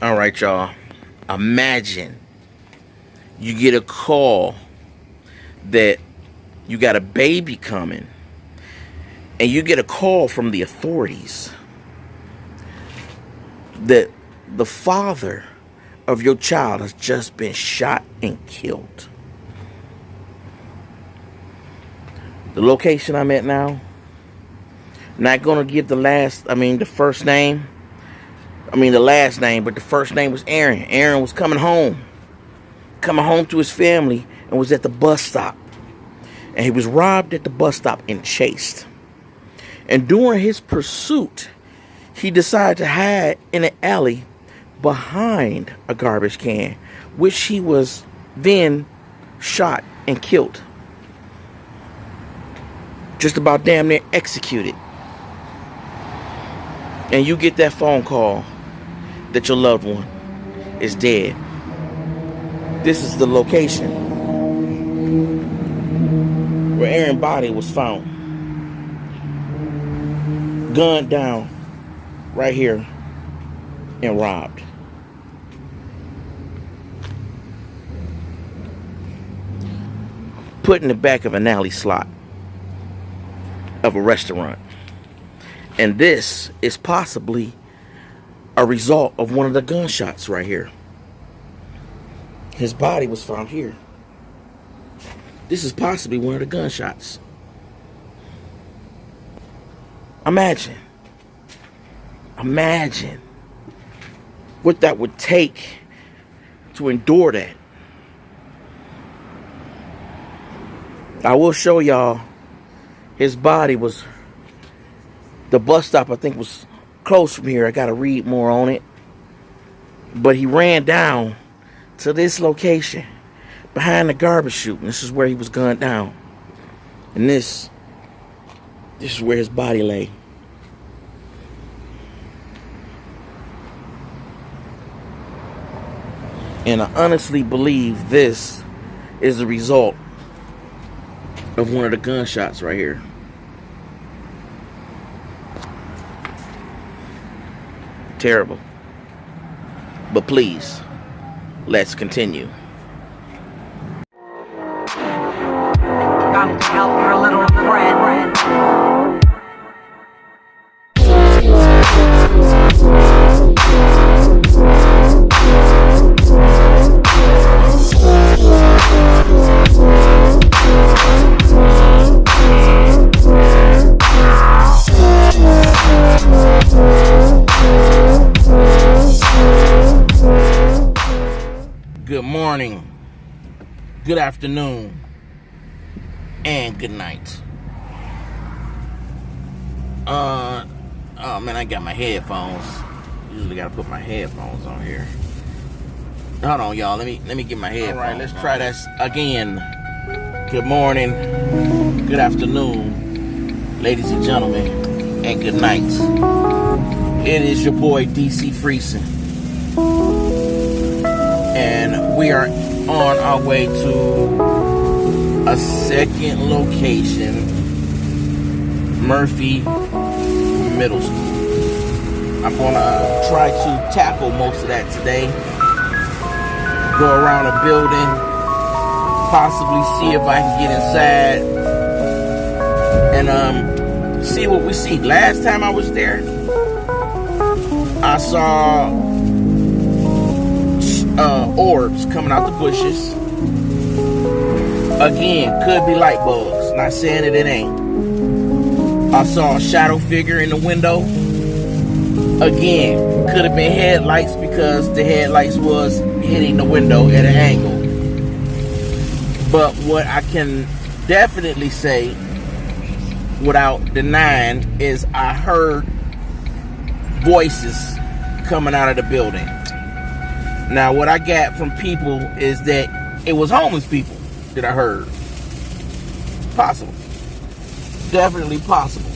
All right, y'all. Imagine you get a call that you got a baby coming, and you get a call from the authorities that the father of your child has just been shot and killed. The location I'm at now, not gonna give the last name, but the first name was Aaron. Aaron was coming home to his family, and was at the bus stop. And he was robbed at the bus stop and chased. And during his pursuit, he decided to hide in an alley behind a garbage can, which he was then shot and killed. Just about damn near executed. And you get that phone call that your loved one is dead. This is the location where Aaron's body was found. Gunned down right here and robbed. Put in the back of an alley slot of a restaurant. And this is possibly a result of one of the gunshots right here. His body was found here. This is possibly one of the gunshots. Imagine what that would take to endure that. I will show y'all his body was, the bus stop I think was close from here. I gotta read more on it. But he ran down to this location behind the garbage chute. And this is where he was gunned down. And this is where his body lay. And I honestly believe this is the result of one of the gunshots right here. Terrible. But please, let's continue. Come to help your little friend. Good morning, good afternoon, and good night. Oh man, I got my headphones. Usually gotta put my headphones on here. Hold on, y'all. Let me get my headphones. All right, let's try that again. Good morning, good afternoon, ladies and gentlemen, and good night. It is your boy D.C Frison. And we are on our way to a second location, Murphy Middle School. I'm gonna try to tackle most of that today. Go around a building, possibly see if I can get inside, and see what we see. Last time I was there, I saw orbs coming out the bushes. Again, could be light bulbs. Not saying that it ain't. I saw a shadow figure in the window. Again, could have been headlights because the headlights was hitting the window at an angle. But what I can definitely say without denying is I heard voices coming out of the building. Now, what I got from people is that it was homeless people that I heard. Possible. Definitely possible.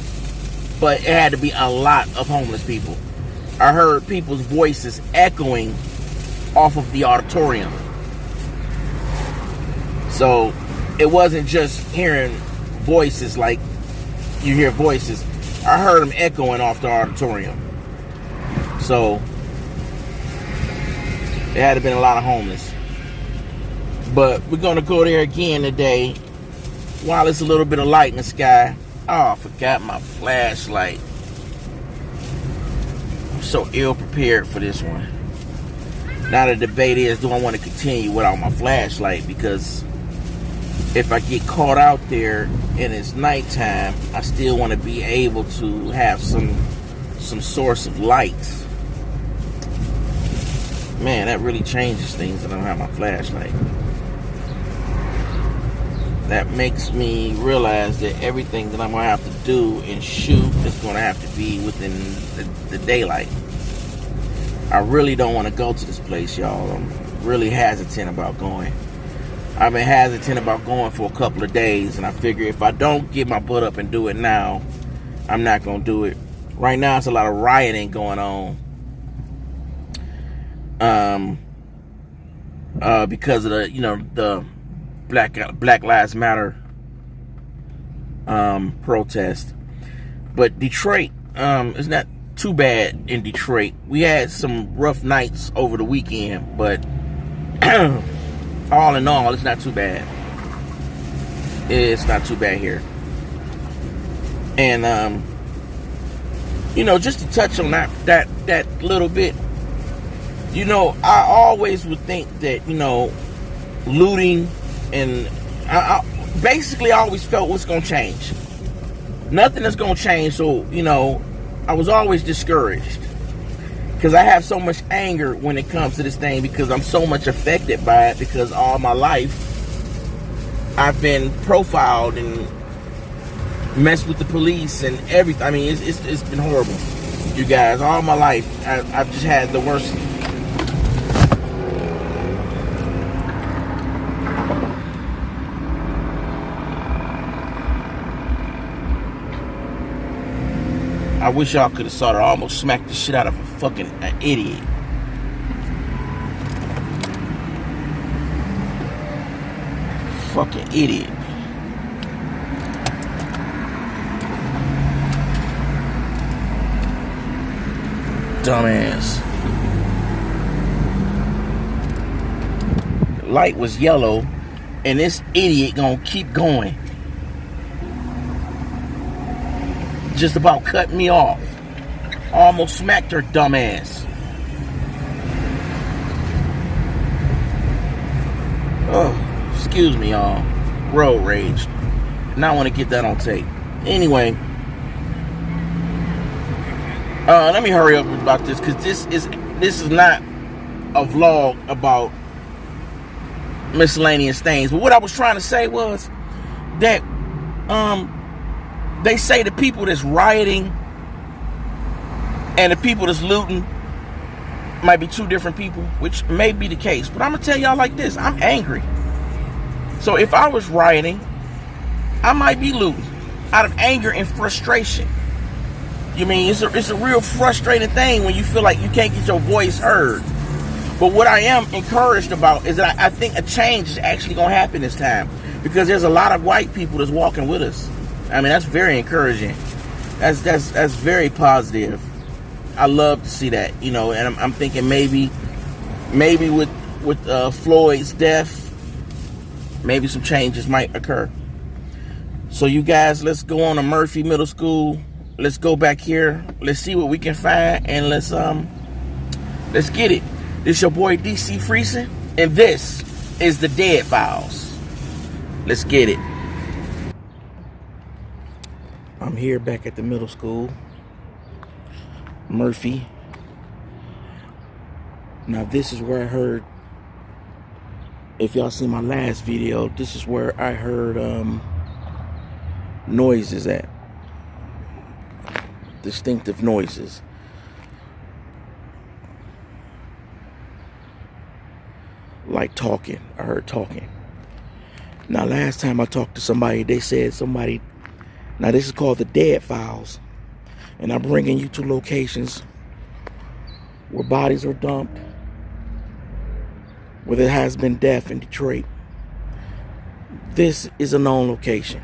But it had to be a lot of homeless people. I heard people's voices echoing off of the auditorium. So, it wasn't just hearing voices like you hear voices. I heard them echoing off the auditorium. So, There had been a lot of homeless. But we're going to go there again today while it's a little bit of light in the sky. Oh, I forgot my flashlight. I'm so ill prepared for this one. Now the debate is, do I want to continue without my flashlight? Because if I get caught out there and it's nighttime, I still want to be able to have some source of light. Man, that really changes things that I don't have my flashlight. That makes me realize that everything that I'm going to have to do and shoot is going to have to be within the daylight. I really don't want to go to this place, y'all. I'm really hesitant about going. I've been hesitant about going for a couple of days, and I figure if I don't get my butt up and do it now, I'm not going to do it. Right now, it's a lot of rioting going on. Because of the Black Lives Matter protest. But Detroit is not too bad in Detroit. We had some rough nights over the weekend, but all in all, it's not too bad. It's not too bad here. And just to touch on that little bit, I always would think that looting, and I basically always felt what's going to change. Nothing is going to change. So I was always discouraged because I have so much anger when it comes to this thing, because I'm so much affected by it, because all my life I've been profiled and messed with the police and everything. I mean, it's been horrible, you guys. All my life I've just had the worst. I wish y'all could have saw her. I almost smacked the shit out of a fucking idiot. Fucking idiot. Dumbass. The light was yellow, and this idiot gonna keep going. Just about cut me off. Almost smacked her dumb ass. Oh, excuse me, y'all. Road rage. Now I want to get that on tape. Anyway, let me hurry up about this, because this is not a vlog about miscellaneous things. But what I was trying to say was that they say the people that's rioting and the people that's looting might be two different people, which may be the case. But I'm going to tell y'all like this. I'm angry. So if I was rioting, I might be looting out of anger and frustration. You mean, it's a real frustrating thing when you feel like you can't get your voice heard. But what I am encouraged about is that I think a change is actually going to happen this time, because there's a lot of white people that's walking with us. I mean, that's very encouraging. That's very positive. I love to see that, and I'm thinking maybe with Floyd's death, maybe some changes might occur. So you guys, let's go on to Murphy Middle School. Let's go back here. Let's see what we can find, and let's get it. This your boy D.C Frison, and this is the Dead Files. Let's get it. I'm here back at the middle school, Murphy. Now this is where I heard, if y'all seen my last video, this is where I heard noises at. Distinctive noises. Like talking. I heard talking. Now last time I talked to somebody, they said somebody. Now this is called the Dead Files, and I'm bringing you to locations where bodies are dumped, where there has been death in Detroit. This is a known location.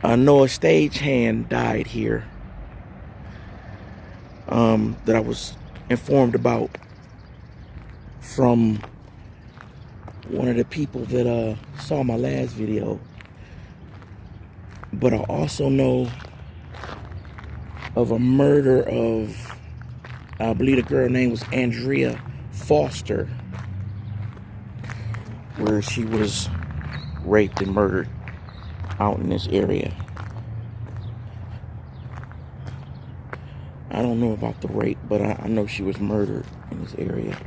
I know a stagehand died here that I was informed about from one of the people that saw my last video, but I also know of a murder of, I believe the girl name was Andrea Foster, where she was raped and murdered out in this area. I don't know about the rape, but I know she was murdered in this area.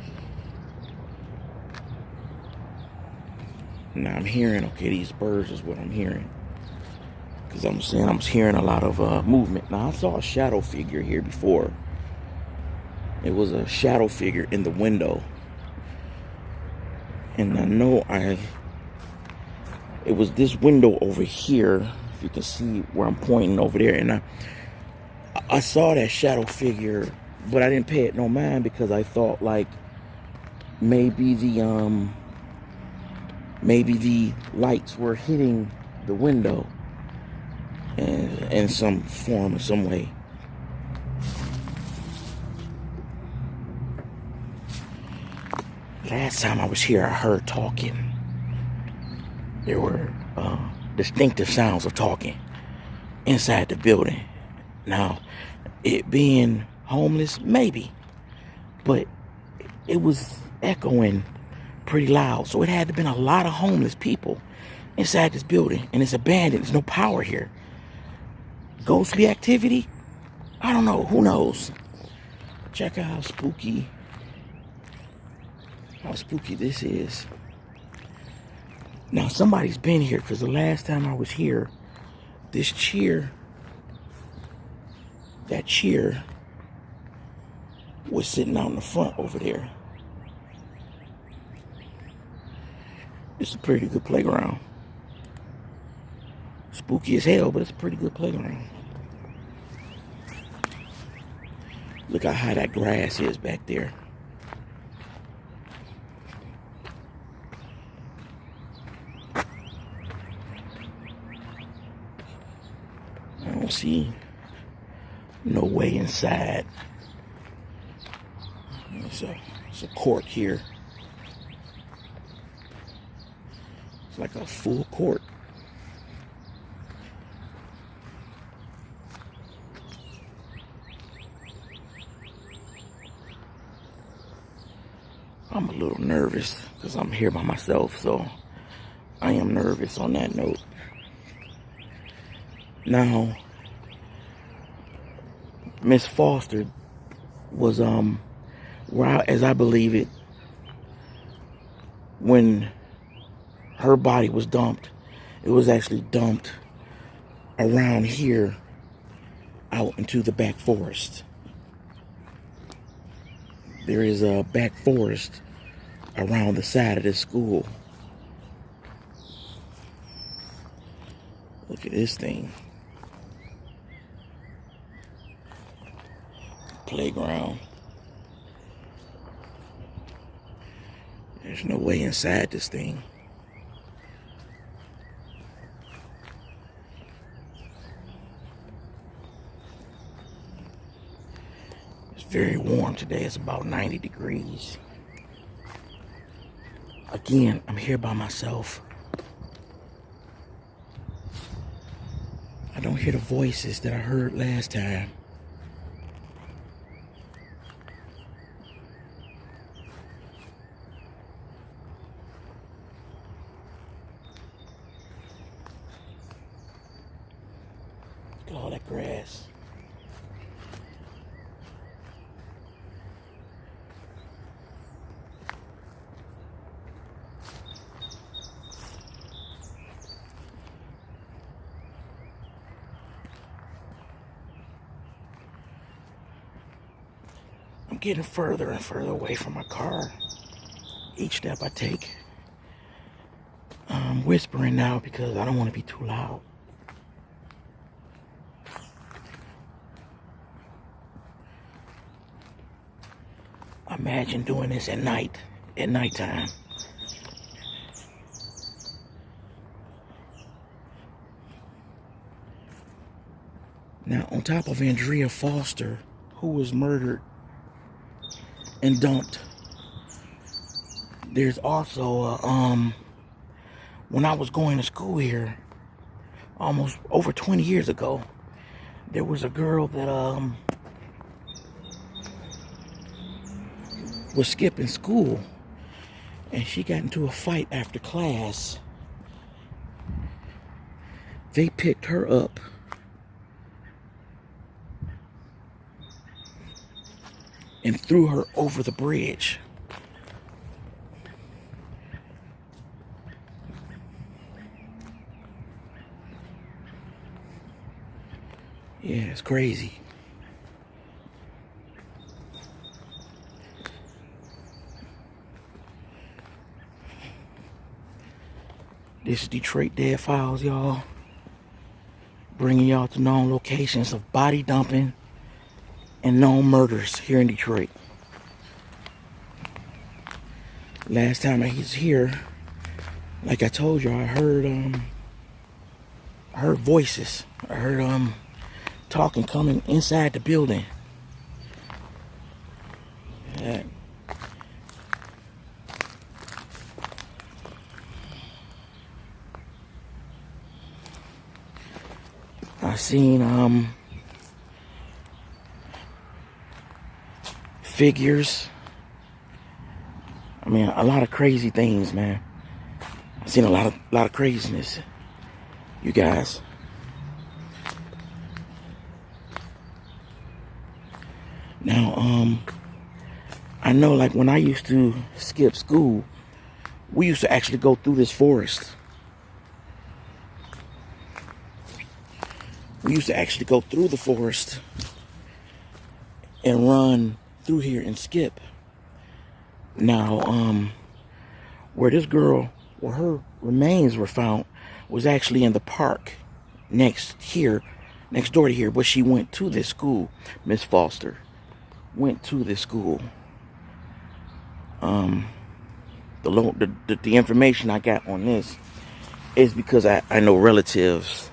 Now I'm hearing, okay, these birds is what I'm hearing. Because I'm saying I was hearing a lot of movement. Now I saw a shadow figure here before. It was a shadow figure in the window. And I know it was this window over here. If you can see where I'm pointing over there. And I saw that shadow figure, but I didn't pay it no mind because I thought like maybe the lights were hitting the window in some form or some way. Last time I was here, I heard talking. There were distinctive sounds of talking inside the building. Now, it being homeless, maybe, but it was echoing pretty loud. So it had to have been a lot of homeless people inside this building, and it's abandoned. There's no power here. Ghostly activity? I don't know. Who knows? Check out how spooky this is. Now somebody's been here, because the last time I was here, this chair, that chair was sitting out in the front over there. It's a pretty good playground. Spooky as hell, but it's a pretty good playground. Look how high that grass is back there. I don't see no way inside. It's a court here. It's like a full court. I'm a little nervous because I'm here by myself, so I am nervous on that note. Now, Miss Foster was, as I believe it, when her body was dumped, it was actually dumped around here out into the back forest. There is a back forest around the side of this school. Look at this thing. Playground. There's no way inside this thing. It's very warm today. It's about 90 degrees. Again, I'm here by myself. I don't hear the voices that I heard last time. Look at all that grass. I'm getting further and further away from my car. Each step I take. I'm whispering now because I don't want to be too loud. Imagine doing this at nighttime. Now, on top of Andrea Foster, who was murdered and dumped there's also when I was going to school here almost over 20 years ago, there was a girl that was skipping school, and she got into a fight after class. They picked her up and threw her over the bridge. Yeah, it's crazy. This is Detroit Dead Files, y'all. Bringing y'all to known locations of body dumping and known murders here in Detroit. Last time I was here, like I told y'all, I heard voices. I heard talking coming inside the building. I seen figures. I mean, a lot of crazy things, man. I've seen a lot of craziness, you guys. Now, I know, like, when I used to skip school, we used to actually go through this forest. We used to actually go through the forest and run through here and skip. Now, where this girl, where her remains were found, was actually in the park next door to here, but she went to this school. Miss Foster went to this school. The information I got on this is because I know relatives.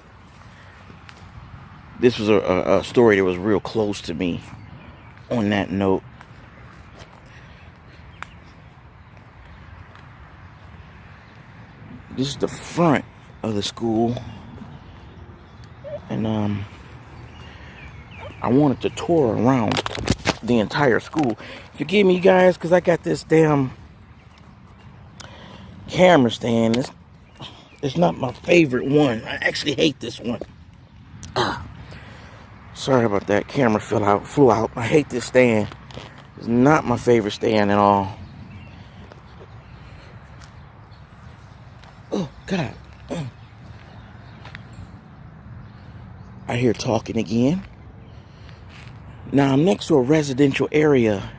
This was a story that was real close to me on that note. This is the front of the school, and I wanted to tour around the entire school. Forgive me, guys, because I got this damn camera stand. It's not my favorite one. I actually hate this one. Sorry about that. Camera flew out. I hate this stand. It's not my favorite stand at all. Oh, God. I hear talking again. Now, I'm next to a residential area.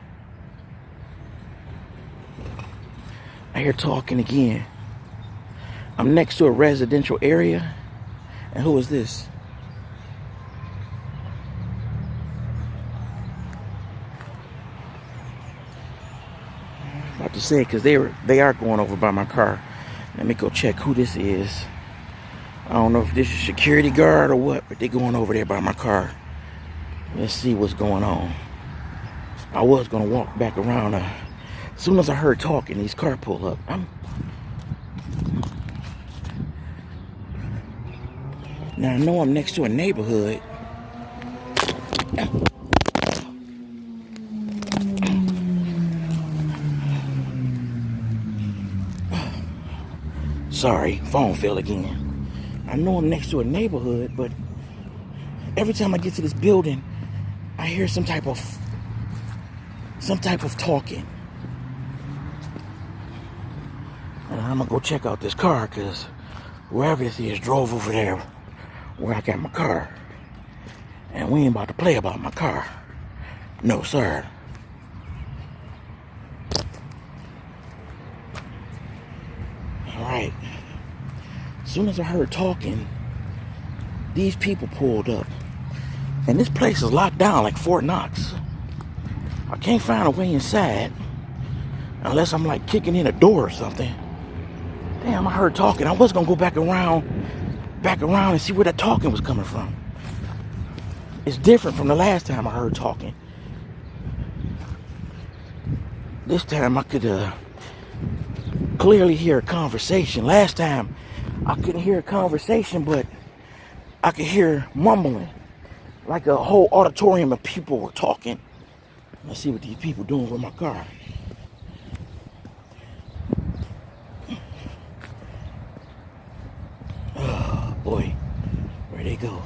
I hear talking again. I'm next to a residential area. And who is this? I'm about to say, because they are going over by my car. Let me go check who this is. I don't know if this is security guard or what, but they're going over there by my car. Let's see what's going on. I was going to walk back around. As soon as I heard talking, these cars pull up. Now, I know I'm next to a neighborhood. Sorry, phone fell again. I know I'm next to a neighborhood, but every time I get to this building, I hear some type of talking. And I'm gonna go check out this car, because whoever this is drove over there where I got my car. And we ain't about to play about my car. No, sir. Alright. As soon as I heard talking, these people pulled up. And this place is locked down like Fort Knox. I can't find a way inside unless I'm like kicking in a door or something. Damn, I heard talking. I was gonna go back around and see where that talking was coming from. It's different from the last time I heard talking. This time I could clearly hear a conversation. Last time, I couldn't hear a conversation, but I could hear mumbling. Like a whole auditorium of people were talking. Let's see what these people doing with my car. Oh, boy. Where'd they go?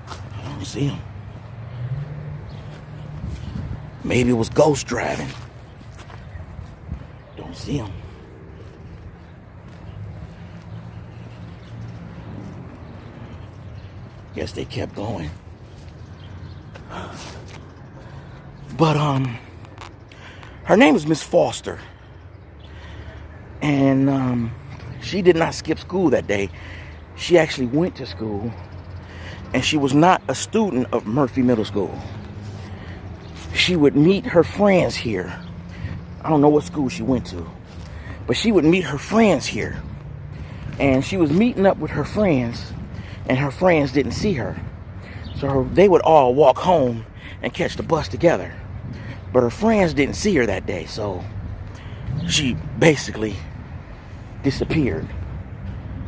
I don't see them. Maybe it was ghost driving. Don't see them. Guess they kept going. But her name is Miss Foster. And she did not skip school that day. She actually went to school. And she was not a student of Murphy Middle School. She would meet her friends here. I don't know what school she went to. But she would meet her friends here. And she was meeting up with her friends. And her friends didn't see her. So they would all walk home and catch the bus together. But her friends didn't see her that day. So she basically disappeared.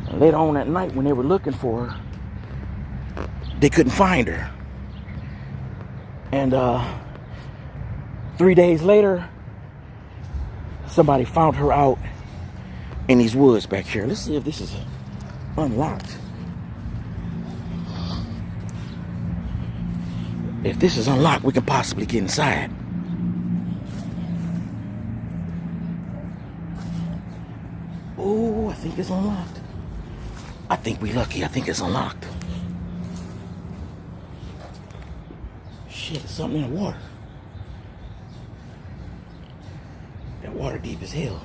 And later on that night when they were looking for her, they couldn't find her. And 3 days later, somebody found her out in these woods back here. Let's see if this is unlocked. If this is unlocked, we can possibly get inside. Oh, I think it's unlocked. I think we lucky. I think it's unlocked. Shit, there's something in the water. That water deep as hell.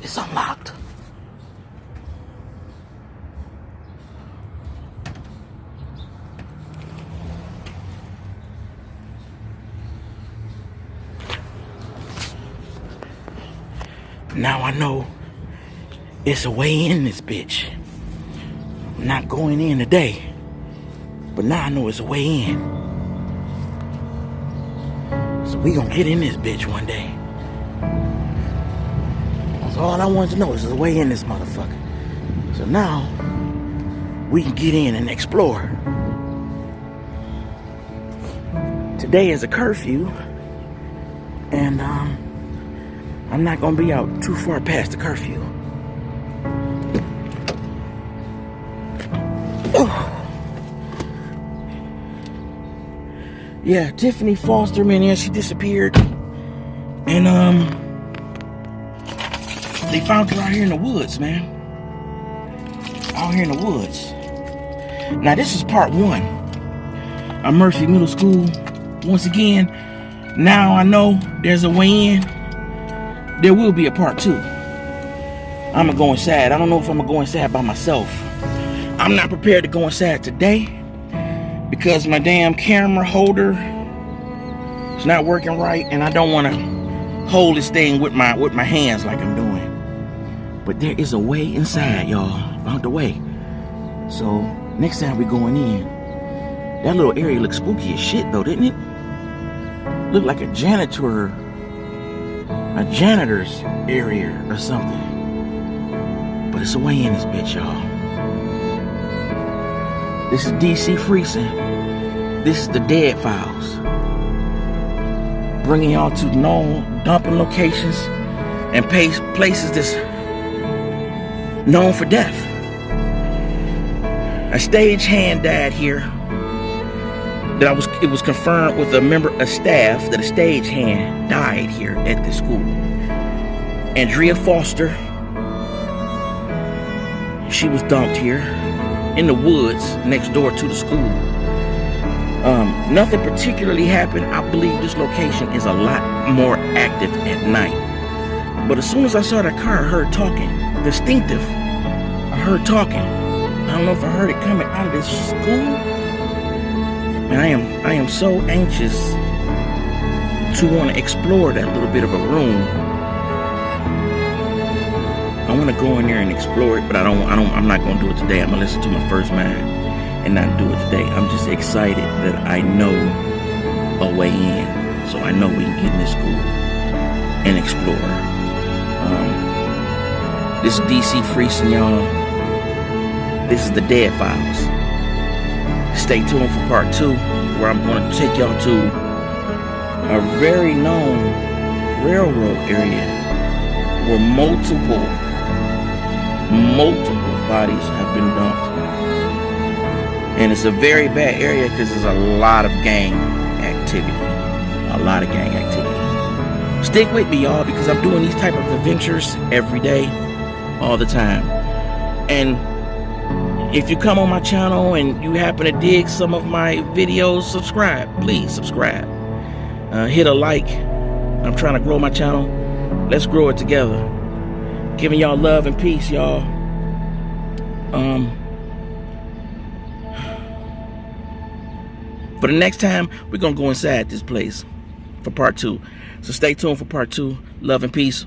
It's unlocked. Now I know it's a way in this bitch. I'm not going in today, but now I know it's a way in. So we gonna get in this bitch one day. That's all I wanted to know, is a way in this motherfucker. So now we can get in and explore. Today is a curfew, and I'm not gonna be out too far past the curfew. Yeah, Tiffany Foster, man, yeah, she disappeared. And they found her out here in the woods, man. Out here in the woods. Now this is part 1 of Murphy Middle School. Once again, now I know there's a way in. There will be a part 2. I'm gonna go inside. I don't know if I'm gonna go inside by myself. I'm not prepared to go inside today because my damn camera holder is not working right, and I don't want to hold this thing with my hands like I'm doing. But there is a way inside, y'all. Found the way. So next time we're going in, that little area looks spooky as shit, though, didn't it? Looked like a janitor's area or something. But it's a way in this bitch, y'all. This is D.C Frison. This is the Dead Files. Bringing y'all to known dumping locations and places that's known for death. A stagehand died here. It was confirmed with a member of staff that a stagehand died here at the school. Andrea Foster, she was dumped here in the woods next door to the school. Nothing particularly happened. I believe this location is a lot more active at night. But as soon as I saw that car, I heard talking. Distinctive. I heard talking. I don't know if I heard it coming out of this school. And I am so anxious to want to explore that little bit of a room. I want to go in there and explore it, but I'm not going to do it today. I'm going to listen to my first mind. and not do it today. I'm just excited that I know a way in, so I know we can get in this school and explore. This is D.C Frison, y'all. This is the Dead Files. Stay tuned for part 2, where I'm going to take y'all to a very known railroad area where multiple bodies have been dumped. And it's a very bad area because there's a lot of gang activity. Stick with me, y'all, because I'm doing these type of adventures every day, all the time. And if you come on my channel and you happen to dig some of my videos, subscribe. Please subscribe. Hit a like. I'm trying to grow my channel. Let's grow it together. Giving y'all love and peace, y'all. For the next time, we're going to go inside this place for part 2. So stay tuned for part 2. Love and peace.